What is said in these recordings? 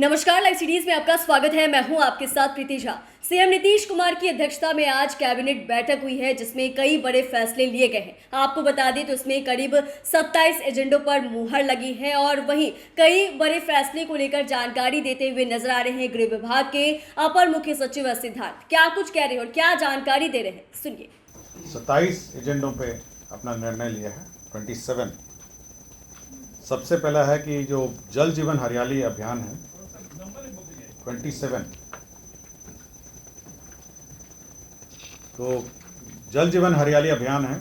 नमस्कार, live series में आपका स्वागत है। मैं हूं आपके साथ प्रीति झा। सीएम नीतीश कुमार की अध्यक्षता में आज कैबिनेट बैठक हुई है, जिसमें कई बड़े फैसले लिए गए हैं। आपको बता दें तो इसमें करीब 27 एजेंडों पर मुहर लगी है और वहीं कई बड़े फैसले को लेकर जानकारी देते हुए नजर आ रहे हैं गृह विभाग के अपर मुख्य सचिव सिद्धार्थ। क्या कुछ कह रहे हैं और क्या जानकारी दे रहे हैं, सुनिए। 27 एजेंडों पे अपना निर्णय लिया है। 27 सबसे पहला है कि जो जल जीवन हरियाली अभियान है 27। तो जल जीवन हरियाली अभियान है,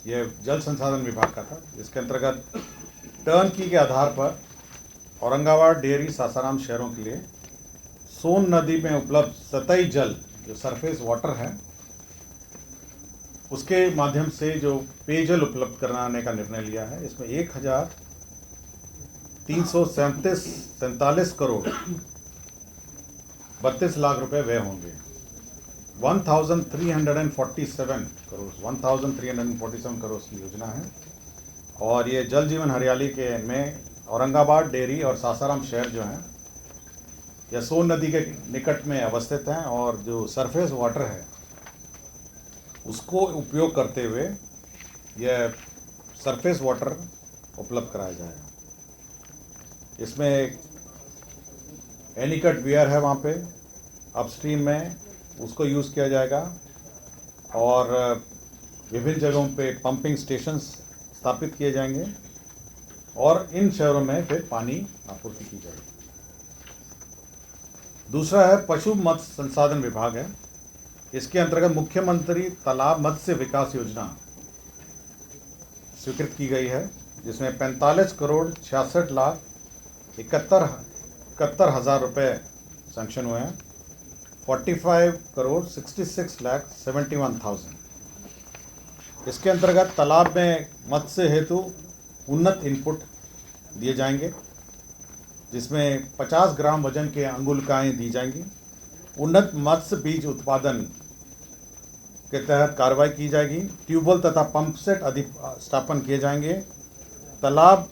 ये जल संसाधन विभाग का था। इसके अंतर्गत टर्नकी के आधार पर औरंगाबाद, डेहरी, सासाराम शहरों के लिए सोन नदी में उपलब्ध सतही जल, जो सरफेस वाटर है, उसके माध्यम से जो पेयजल उपलब्ध कराने का निर्णय लिया है। इसमें 1347 करोड़ 32 लाख रुपए व्यय होंगे। 1347 करोड़ की योजना है और ये जल जीवन हरियाली के में औरंगाबाद, डेहरी और सासाराम शहर जो हैं यह सोन नदी के निकट में अवस्थित हैं और जो सरफेस वाटर है उसको उपयोग करते हुए यह सरफेस वाटर उपलब्ध कराया जाएगा। इसमें एनीकट वियर है, वहाँ पे अपस्ट्रीम में उसको यूज़ किया जाएगा और विभिन्न जगहों पे पंपिंग स्टेशंस स्थापित किए जाएंगे और इन शहरों में फिर पानी आपूर्ति की जाएगी। दूसरा है पशु मत्स्य संसाधन विभाग है। इसके अंतर्गत मुख्यमंत्री तालाब मत्स्य विकास योजना स्वीकृत की गई है, जिसमें 45 करोड़ 66 लाख 71 हजार रुपये सैंक्शन हुए हैं। 45 करोड़ 66 लाख 71,000। इसके अंतर्गत तालाब में मत्स्य हेतु उन्नत इनपुट दिए जाएंगे, जिसमें 50 ग्राम वजन के अंगुलिकाएँ दी जाएंगी। उन्नत मत्स्य बीज उत्पादन के तहत कार्रवाई की जाएगी। ट्यूबवेल तथा पंप सेट अधिक स्थापन किए जाएंगे। तालाब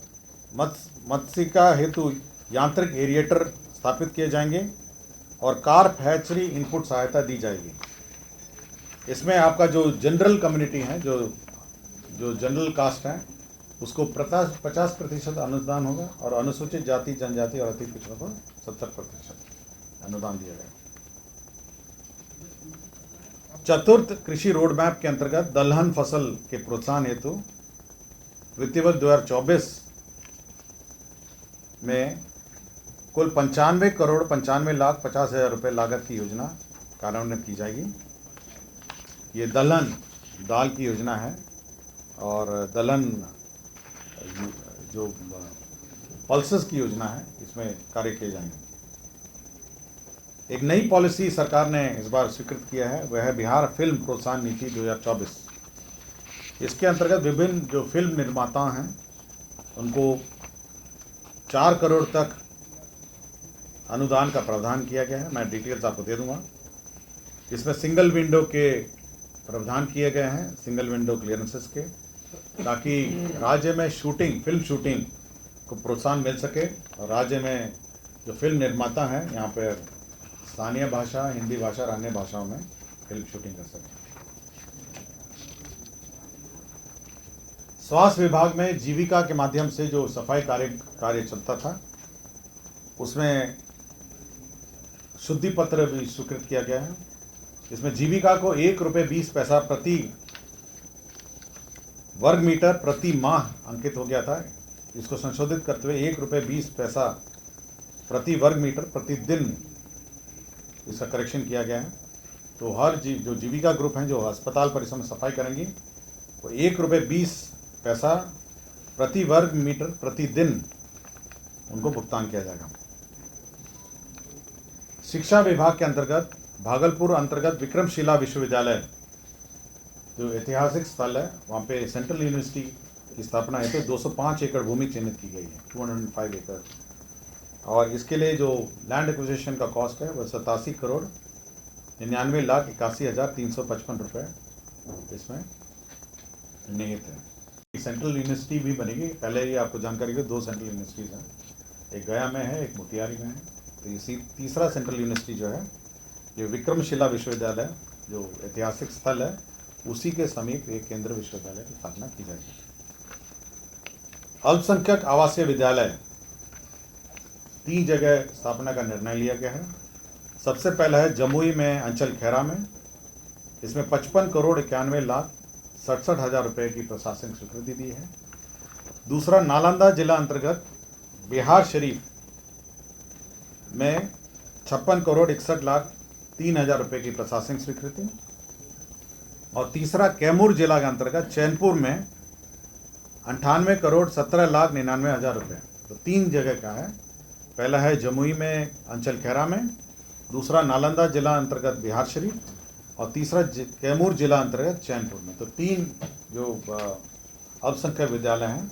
मत्स्यिका हेतु यांत्रिक एरिएटर स्थापित किए जाएंगे और कार्प हैचरी इनपुट सहायता दी जाएगी। इसमें आपका जो जनरल कम्युनिटी है, जो जनरल कास्ट है, उसको 50% अनुदान होगा और अनुसूचित जाति, जनजाति और अति पिछड़ों को 70% अनुदान दिया जाएगा। चतुर्थ कृषि रोड मैप के अंतर्गत दलहन फसल के प्रोत्साहन हेतु वित्तीय वर्ष 2024 में कुल 95 करोड़ 95 लाख 50 हजार रुपये लागत की योजना कार्यान्वित की जाएगी। ये दलहन दाल की योजना है और दलहन जो पल्सेस की योजना है, इसमें कार्य किए जाएंगे। एक नई पॉलिसी सरकार ने इस बार स्वीकृत किया है, वह है बिहार फिल्म प्रोत्साहन नीति 2024। इसके अंतर्गत विभिन्न जो फिल्म निर्माता हैं उनको 4 करोड़ तक अनुदान का प्रावधान किया गया है। मैं डिटेल्स आपको दे दूंगा। इसमें सिंगल विंडो के प्रावधान किए गए हैं, सिंगल विंडो क्लियरेंसेस के, ताकि राज्य में फिल्म शूटिंग को प्रोत्साहन मिल सके और राज्य में जो फिल्म निर्माता हैं यहाँ पर स्थानीय भाषा, हिंदी भाषा और अन्य भाषाओं में फिल्म शूटिंग कर सकें। स्वास्थ्य विभाग में जीविका के माध्यम से जो सफाई कार्य चलता था, उसमें शुद्धि पत्र भी स्वीकृत किया गया है। इसमें जीविका को 1 रुपये 20 पैसा प्रति वर्ग मीटर प्रति माह अंकित हो गया था। इसको संशोधित करते हुए 1 रुपये 20 पैसा प्रति वर्ग मीटर प्रति दिन इसका करेक्शन किया गया है। तो हर जो जीविका ग्रुप हैं जो अस्पताल परिसर में सफाई करेंगी, वो 1 रुपये 20 पैसा प्रति वर्ग मीटर प्रति दिन उनको भुगतान किया जाएगा। शिक्षा विभाग के अंतर्गत भागलपुर अंतर्गत विक्रमशिला विश्वविद्यालय जो ऐतिहासिक स्थल है, वहाँ पे सेंट्रल यूनिवर्सिटी की स्थापना हेतु 205 एकड़ भूमि चिन्हित की गई है, 205 एकड़। और इसके लिए जो लैंड एक्विजिशन का कॉस्ट है वह 87 करोड़ 99 लाख 81 हजार 355 रुपये इसमें निहित है। सेंट्रल यूनिवर्सिटी भी बनेगी। पहले ये आपको जानकारी है, 2 सेंट्रल यूनिवर्सिटीज़ हैं। एक गया में है, एक मोतिहारी में है। तो इसी तीसरा सेंट्रल यूनिवर्सिटी जो है, ये विक्रमशिला विश्वविद्यालय जो ऐतिहासिक स्थल है, उसी के समीप एक केंद्रीय विश्वविद्यालय की स्थापना की जाएगी। अल्पसंख्यक आवासीय विद्यालय 3 जगह स्थापना का निर्णय लिया गया है। सबसे पहला है जमुई में अंचल खेरा में, इसमें 55 करोड़ 91 लाख 67 हज़ार रुपये की प्रशासनिक स्वीकृति दी है। दूसरा नालंदा जिला अंतर्गत बिहार शरीफ में 56 करोड़ 61 लाख 3 हज़ार रुपये की प्रशासनिक स्वीकृति। और तीसरा कैमूर जिला के अंतर्गत चैनपुर में 98 करोड़ 17 लाख 99 हज़ार रुपये। तो 3 जगह का है। पहला है जमुई में अंचल खेरा में, दूसरा नालंदा जिला अंतर्गत बिहार शरीफ और तीसरा कैमूर जिला अंतर्गत चैनपुर में। तो 3 जो अल्पसंख्यक विद्यालय हैं,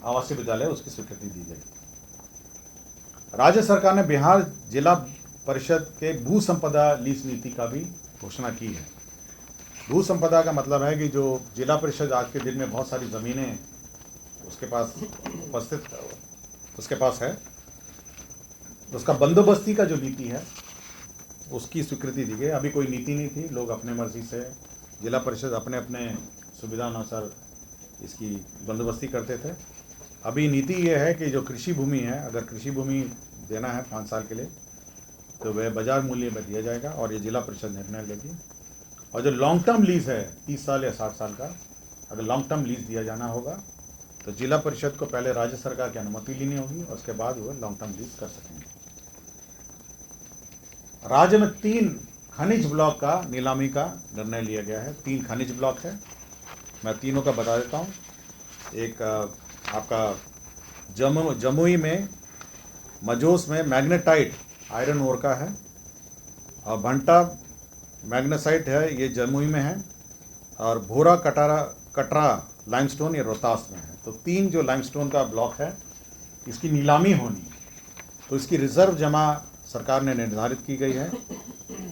आवासीय विद्यालय, उसकी स्वीकृति दी जाएगी। राज्य सरकार ने बिहार जिला परिषद के भू संपदा लीज नीति का भी घोषणा की है। भू संपदा का मतलब है कि जो जिला परिषद आज के दिन में बहुत सारी ज़मीनें उसके पास उपस्थित उसके पास है, उसका बंदोबस्ती का जो नीति है उसकी स्वीकृति दी गई। अभी कोई नीति नहीं थी, लोग अपने मर्जी से, जिला परिषद अपने अपने सुविधा अनुसार इसकी बंदोबस्ती करते थे। अभी नीति ये है कि जो कृषि भूमि है, अगर कृषि भूमि देना है 5 साल के लिए तो वह बाजार मूल्य में दिया जाएगा और ये जिला परिषद निर्णय लेगी। और जो लॉन्ग टर्म लीज है 30 साल या 60 साल का, अगर लॉन्ग टर्म लीज दिया जाना होगा तो जिला परिषद को पहले राज्य सरकार की अनुमति लेनी होगी और उसके बाद वो लॉन्ग टर्म लीज कर सकेंगे। राज्य में 3 खनिज ब्लॉक का नीलामी का निर्णय लिया गया है। 3 खनिज ब्लॉक है, मैं तीनों का बता देता हूँ। एक आपका जमुई में मजोस में मैग्नेटाइट आयरन ओर का है, और भंटा मैग्नेसाइट है, ये जमुई में है, और भोरा कटरा लाइमस्टोन ये रोहतास में है। तो 3 जो लाइमस्टोन का ब्लॉक है, इसकी नीलामी होनी, तो इसकी रिजर्व जमा सरकार ने निर्धारित की गई है।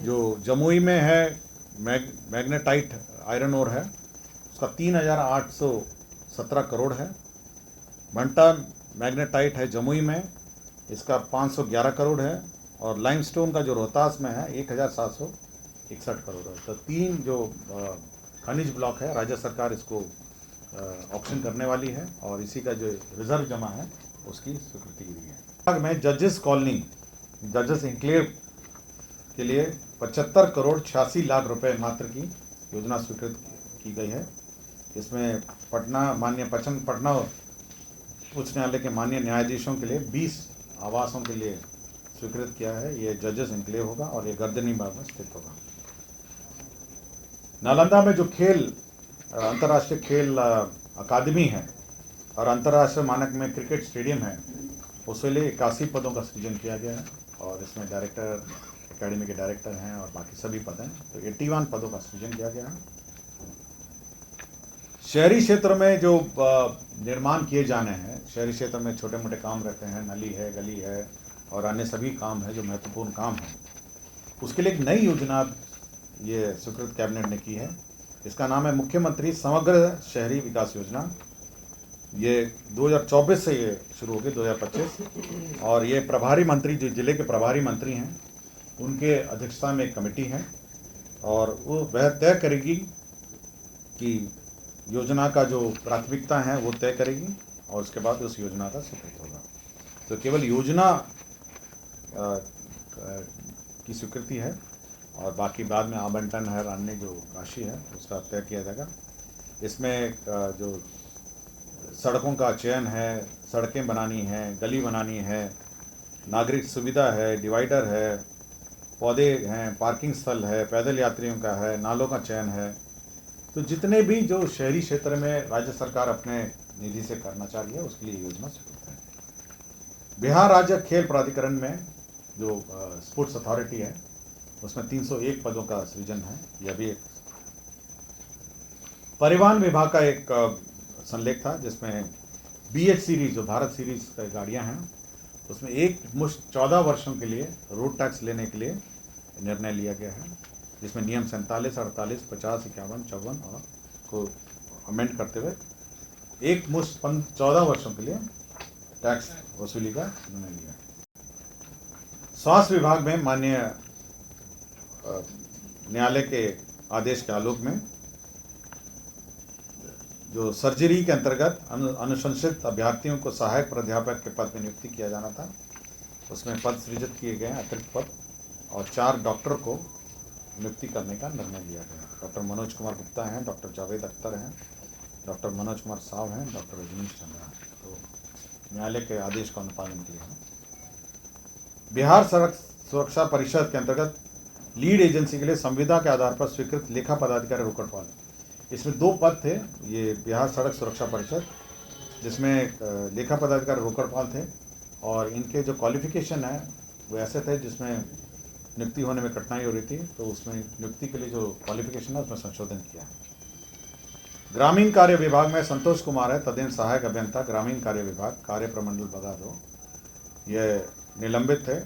जो जमुई में है मैग्नेटाइट आयरन ओर है, उसका 3,817 करोड़ है। भंटा मैग्नेटाइट है जमुई में, इसका 511 करोड़ है, और लाइमस्टोन का जो रोहतास में है 1,761 करोड़ है। तो 3 जो खनिज ब्लॉक है, राज्य सरकार इसको ऑक्शन करने वाली है और इसी का जो रिजर्व जमा है उसकी स्वीकृति दी है। में जजेस कॉलोनी, जजेस इंक्लेव के लिए 75 करोड़ 86 लाख रुपए मात्र की योजना स्वीकृत की गई है। इसमें पटना उच्च न्यायालय के माननीय न्यायाधीशों के लिए 20 आवासों के लिए स्वीकृत किया है। ये जजेस इंक्लेव होगा और ये गर्दनीबाग में स्थित होगा। नालंदा में जो अंतर्राष्ट्रीय खेल अकादमी है और अंतर्राष्ट्रीय मानक में क्रिकेट स्टेडियम है, उसके लिए 81 पदों का सृजन किया गया है और इसमें डायरेक्टर, एकेडमी के डायरेक्टर हैं और बाकी सभी पद हैं। तो 81 पदों का सृजन किया गया है। शहरी क्षेत्र में जो निर्माण किए जाने हैं, शहरी क्षेत्र में छोटे मोटे काम रहते हैं, नली है, गली है और अन्य सभी काम है जो महत्वपूर्ण काम है, उसके लिए एक नई योजना ये स्वीकृत कैबिनेट ने की है। इसका नाम है मुख्यमंत्री समग्र शहरी विकास योजना। ये 2024 से ये शुरू होगी, 2025, और ये प्रभारी मंत्री, जो जिले के प्रभारी मंत्री हैं, उनके अध्यक्षता में एक कमेटी है और वह तय करेगी कि योजना का जो प्राथमिकता है वो तय करेगी और उसके बाद उस योजना का स्वीकृत होगा। तो केवल योजना की स्वीकृति है और बाकी बाद में आवंटन है, अन्य जो राशि है उसका तय किया जाएगा। इसमें जो सड़कों का चयन है, सड़कें बनानी है, गली बनानी है, नागरिक सुविधा है, डिवाइडर है, पौधे हैं, पार्किंग स्थल है, पैदल यात्रियों का है, नालों का चयन है। तो जितने भी जो शहरी क्षेत्र में राज्य सरकार अपने निधि से करना चाह रही है उसके लिए योजना स्वीकृत है। बिहार राज्य खेल प्राधिकरण में जो स्पोर्ट्स अथॉरिटी है उसमें 301 पदों का सृजन है। यह भी एक परिवहन विभाग का एक संलेख था जिसमें BH सीरीज, जो भारत सीरीज की गाड़ियां हैं, उसमें एक मुश्त 14 वर्षों के लिए रोड टैक्स लेने के लिए निर्णय लिया गया है, जिसमें नियम 47, 48, 50, 51, 54 और को अमेंड करते हुए एक मुश्त 14 वर्षों के लिए टैक्स वसूली का निर्णय लिया। स्वास्थ्य विभाग में माननीय न्यायालय के आदेश के आलोक में जो सर्जरी के अंतर्गत अनुशंसित अभ्यर्थियों को सहायक प्राध्यापक के पद में नियुक्ति किया जाना था, उसमें पद सृजित किए गए अतिरिक्त पद, और 4 डॉक्टर को नियुक्ति करने का निर्णय लिया गया। डॉक्टर मनोज कुमार गुप्ता हैं, डॉक्टर जावेद अख्तर हैं, डॉक्टर मनोज कुमार साव हैं, डॉक्टर रजनीश चंद्रा हैं। तो न्यायालय के आदेश का अनुपालन किया है। बिहार सड़क सुरक्षा परिषद के अंतर्गत लीड एजेंसी के लिए संविदा के आधार पर स्वीकृत लेखा पदाधिकारी रोकड़पाल, इसमें 2 पद थे। ये बिहार सड़क सुरक्षा परिषद, जिसमें लेखा पदाधिकारी रोकड़पाल थे, और इनके जो क्वालिफिकेशन है वो ऐसे थे जिसमें नियुक्ति होने में कठिनाई हो रही थी, तो उसमें नियुक्ति के लिए जो क्वालिफिकेशन है उसमें संशोधन किया है। ग्रामीण कार्य विभाग में संतोष कुमार है तदीन सहायक अभियंता, ग्रामीण कार्य विभाग, कार्य प्रमंडल बदादो, ये निलंबित थे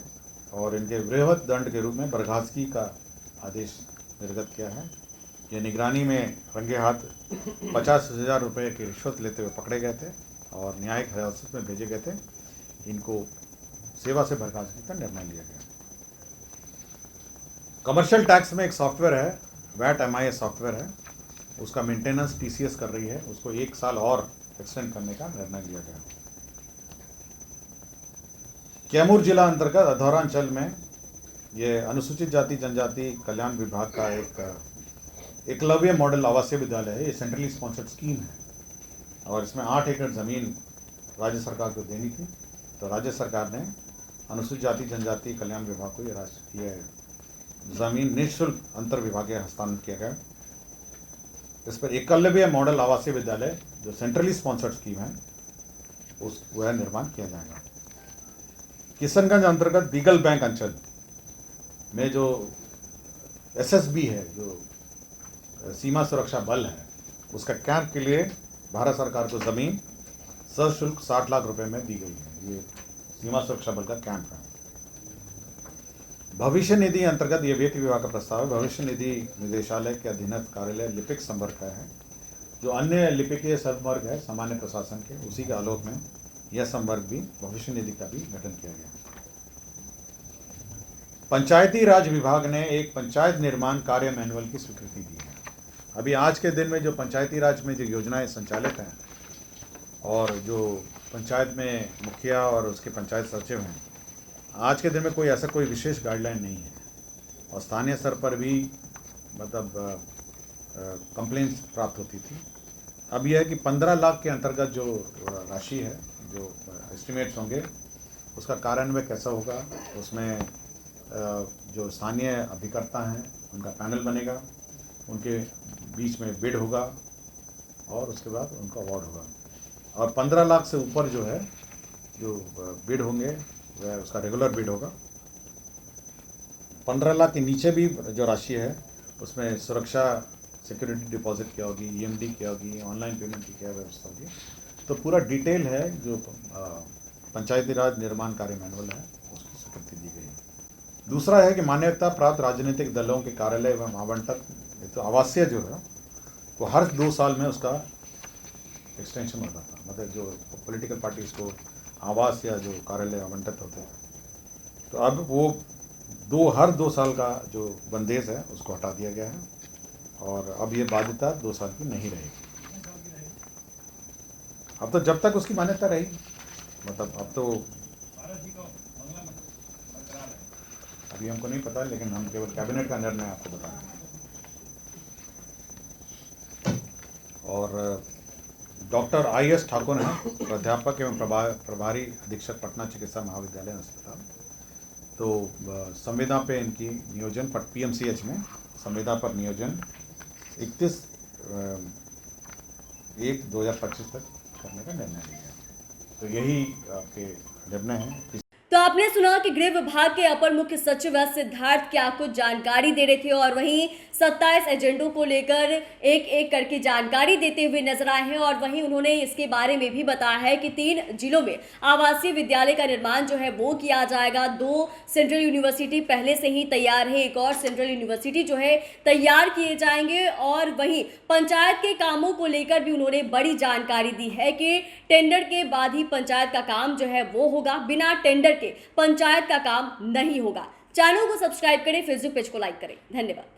और इनके वृहद दंड के रूप में बर्खास्तगी का आदेश निर्गत किया है। ये निगरानी में रंगे हाथ 50,000 रुपये की रिश्वत लेते हुए पकड़े गए थे और न्यायिक हिरासत में भेजे गए थे। इनको सेवा से बर्खास्तगी का निर्णय लिया गया। कमर्शियल टैक्स में एक सॉफ्टवेयर है, वैट MIS सॉफ्टवेयर है, उसका मेंटेनेंस TCS कर रही है, उसको 1 साल और एक्सटेंड करने का निर्णय लिया गया। कैमूर जिला अंतर्गत अधौरांचल में ये अनुसूचित जाति जनजाति कल्याण विभाग का एक एकलव्य मॉडल आवासीय विद्यालय है। ये सेंट्रली स्पॉन्सर्ड स्कीम है और इसमें 8 एकड़ ज़मीन राज्य सरकार को देनी थी, तो राज्य सरकार ने अनुसूचित जाति जनजाति कल्याण विभाग को ये ज़मीन निःशुल्क अंतर विभागीय हस्तांतरित किया गया। इस पर एकलव्य मॉडल आवासीय विद्यालय जो सेंट्रली स्पॉन्सर्ड स्कीम है वह निर्माण किया जाएगा। किशनगंज अंतर्गत बीगल बैंक अंचल में जो SSB है, जो सीमा सुरक्षा बल है, उसका कैंप के लिए भारत सरकार को ज़मीन सशुल्क 60 लाख रुपए में दी गई है। ये सीमा सुरक्षा बल का कैंप है। भविष्य निधि अंतर्गत ये वित्त विभाग का प्रस्ताव है। भविष्य निधि निदेशालय के अधीनस्थ कार्यालय लिपिक संवर्ग का है, जो अन्य लिपिकीय संवर्ग है सामान्य प्रशासन के, उसी के आलोक में यह संवर्ग भी भविष्य निधि का भी गठन किया गया। पंचायती राज विभाग ने एक पंचायत निर्माण कार्य मैनुअल की स्वीकृति दी है। अभी आज के दिन में जो पंचायती राज में जो योजनाएं संचालित हैं और जो पंचायत में मुखिया और उसके पंचायत सचिव हैं, आज के दिन में कोई ऐसा कोई विशेष गाइडलाइन नहीं है और स्थानीय स्तर पर भी मतलब कंप्लेंट्स प्राप्त होती थी। अब यह है कि 15 लाख के अंतर्गत जो राशि है, जो एस्टिमेट्स होंगे, उसका कार्यान्वयन कैसा होगा, उसमें जो स्थानीय अभिकर्ता हैं उनका पैनल बनेगा, उनके बीच में बिड होगा और उसके बाद उनका अवार्ड होगा। और 15 लाख से ऊपर जो है जो बिड होंगे वह उसका रेगुलर बिड होगा। 15 लाख के नीचे भी जो राशि है उसमें सुरक्षा सिक्योरिटी डिपॉजिट क्या होगी, EMD क्या होगी, ऑनलाइन पेमेंट की क्या व्यवस्था होगी, तो पूरा डिटेल है जो पंचायती राज निर्माण कार्य मैनुअल है, उसकी स्वीकृति दी गई है। दूसरा है कि मान्यता प्राप्त राजनीतिक दलों के कार्यालय एवं आवंटन, तो आवासीय जो है वो हर 2 साल में उसका एक्सटेंशन होता था, मतलब जो पॉलिटिकल पार्टीज को आवास या जो कार्यालय आवंटित होते हैं, तो अब वो हर 2 साल का जो बंदेज है उसको हटा दिया गया है और अब ये बाध्यता 2 साल की नहीं रहेगी। अब तो जब तक उसकी मान्यता रहेगी, मतलब अब तो अभी हमको नहीं पता, लेकिन हम केवल कैबिनेट का निर्णय आपको बता रहे हैं। और डॉक्टर IS ठाकुर हैं, प्राध्यापक एवं प्रभारी अधीक्षक पटना चिकित्सा महाविद्यालय अस्पताल। तो संविदा पे इनकी नियोजन PMCH में संविदा पर नियोजन 31/1/2025 तक करने का निर्णय लिया। तो यही आपके निर्णय हैं। तो आपने सुना कि गृह विभाग के अपर मुख्य सचिव सिद्धार्थ क्या कुछ जानकारी दे रहे थे और वहीं 27 एजेंडों को लेकर एक एक करके जानकारी देते हुए नजर आए हैं। और वहीं उन्होंने इसके बारे में भी बताया है कि 3 जिलों में आवासीय विद्यालय का निर्माण जो है वो किया जाएगा। 2 सेंट्रल यूनिवर्सिटी पहले से ही तैयार है, एक और सेंट्रल यूनिवर्सिटी जो है तैयार किए जाएंगे। और वहीं पंचायत के कामों को लेकर भी उन्होंने बड़ी जानकारी दी है कि टेंडर के बाद ही पंचायत का काम जो है वो होगा, बिना टेंडर के पंचायत का काम नहीं होगा। चैनल को सब्सक्राइब करें, फेसबुक पेज को लाइक करें। धन्यवाद।